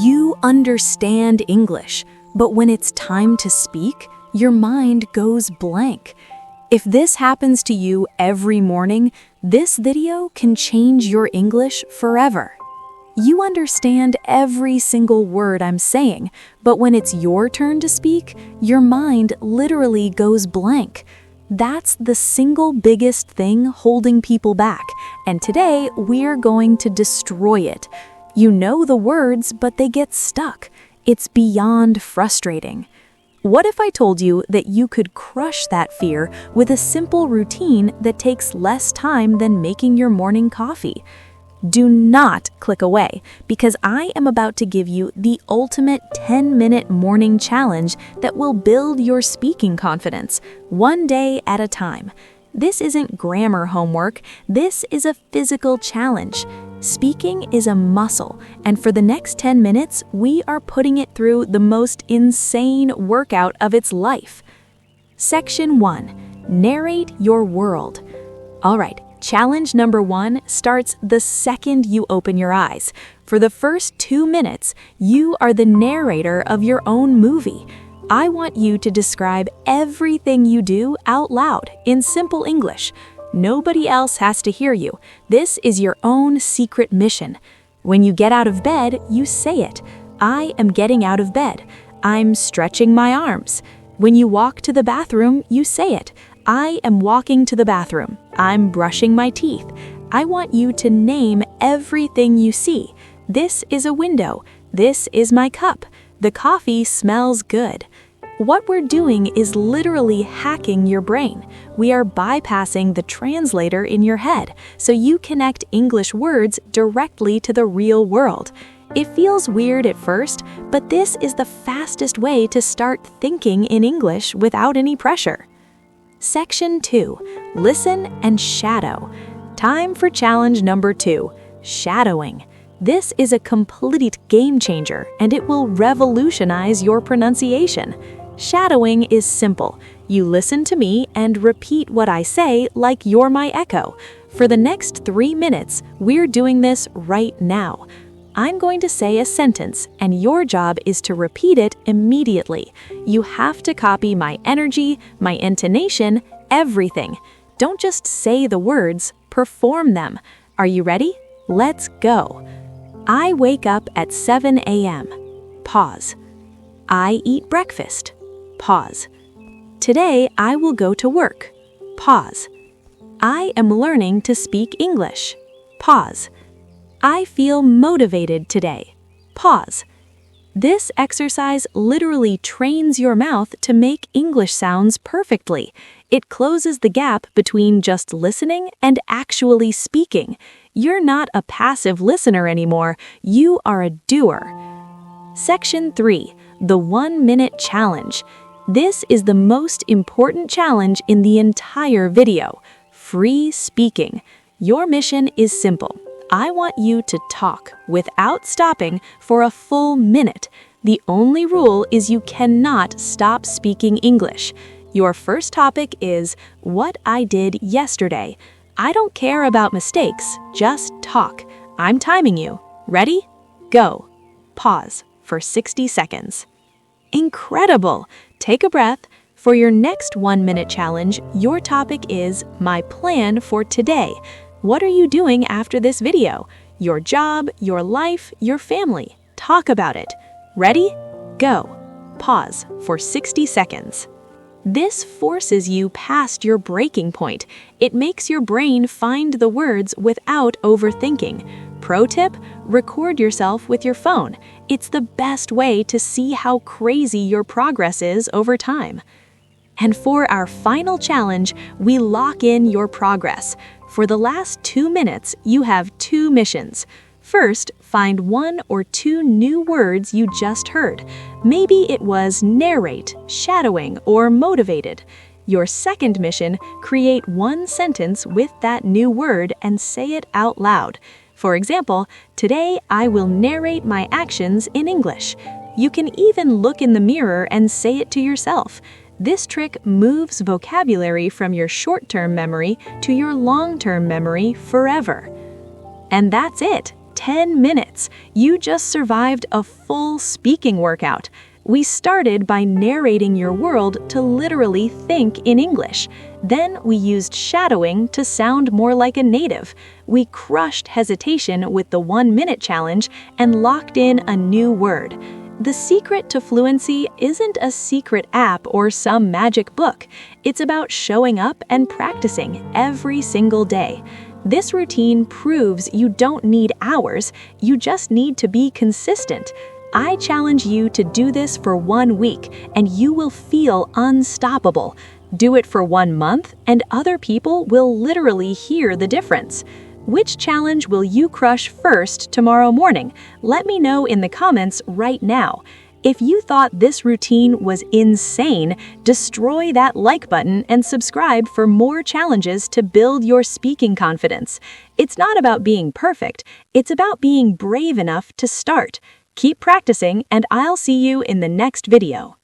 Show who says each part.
Speaker 1: You understand English, but when it's time to speak, your mind goes blank. If this happens to you every morning, this video can change your English forever. You understand every single word I'm saying, but when it's your turn to speak, your mind literally goes blank. That's the single biggest thing holding people back, and today we're going to destroy it. You know the words, but they get stuck. It's beyond frustrating. What if I told you that you could crush that fear with a simple routine that takes less time than making your morning coffee? Do not click away, because I am about to give you the ultimate 10-minute morning challenge that will build your speaking confidence, one day at a time. This isn't grammar homework, this is a physical challenge. Speaking is a muscle, and for the next 10 minutes, we are putting it through the most insane workout of its life. Section 1. Narrate your world. All right. Challenge number 1 starts the second you open your eyes. For the first 2 minutes, you are the narrator of your own movie. I want you to describe everything you do out loud in simple English. Nobody else has to hear you. This is your own secret mission. When you get out of bed, you say it. I am getting out of bed. I'm stretching my arms. When you walk to the bathroom, you say it. I am walking to the bathroom. I'm brushing my teeth. I want you to name everything you see. This is a window. This is my cup. The coffee smells good. What we're doing is literally hacking your brain. We are bypassing the translator in your head, so you connect English words directly to the real world. It feels weird at first, but this is the fastest way to start thinking in English without any pressure. Section 2. Listen and shadow. Time for challenge number 2, shadowing. This is a complete game changer, and it will revolutionize your pronunciation. Shadowing is simple. You listen to me and repeat what I say like you're my echo. For the next 3 minutes, we're doing this right now. I'm going to say a sentence, and your job is to repeat it immediately. You have to copy my energy, my intonation, everything. Don't just say the words, perform them. Are you ready? Let's go. I wake up at 7 a.m. Pause. I eat breakfast. Pause. Today I will go to work. Pause. I am learning to speak English. Pause. I feel motivated today. Pause. This exercise literally trains your mouth to make English sounds perfectly. It closes the gap between just listening and actually speaking. You're not a passive listener anymore. You are a doer. Section 3. The 1-minute challenge. This is the most important challenge in the entire video. Free speaking. Your mission is simple. I want you to talk without stopping for a full minute. The only rule is you cannot stop speaking English. Your first topic is what I did yesterday. I don't care about mistakes, just talk. I'm timing you. Ready? Go. Pause for 60 seconds. Incredible! Take a breath. For your next 1-minute challenge, your topic is my plan for today. What are you doing after this video? Your job, your life, your family. Talk about it. Ready? Go. Pause for 60 seconds. This forces you past your breaking point. It makes your brain find the words without overthinking. Pro tip, record yourself with your phone. It's the best way to see how crazy your progress is over time. And for our final challenge, we lock in your progress. For the last 2 minutes, you have 2 missions. First, find 1 or 2 new words you just heard. Maybe it was narrate, shadowing, or motivated. Your second mission, create 1 sentence with that new word and say it out loud. For example, today I will narrate my actions in English. You can even look in the mirror and say it to yourself. This trick moves vocabulary from your short-term memory to your long-term memory forever. And that's it. 10 minutes, you just survived a full speaking workout. We started by narrating your world to literally think in English. Then we used shadowing to sound more like a native. We crushed hesitation with the 1-minute challenge and locked in a new word. The secret to fluency isn't a secret app or some magic book. It's about showing up and practicing every single day. This routine proves you don't need hours, you just need to be consistent. I challenge you to do this for 1 week, and you will feel unstoppable. Do it for 1 month, and other people will literally hear the difference. Which challenge will you crush first tomorrow morning? Let me know in the comments right now. If you thought this routine was insane, destroy that like button and subscribe for more challenges to build your speaking confidence. It's not about being perfect, it's about being brave enough to start. Keep practicing, and I'll see you in the next video.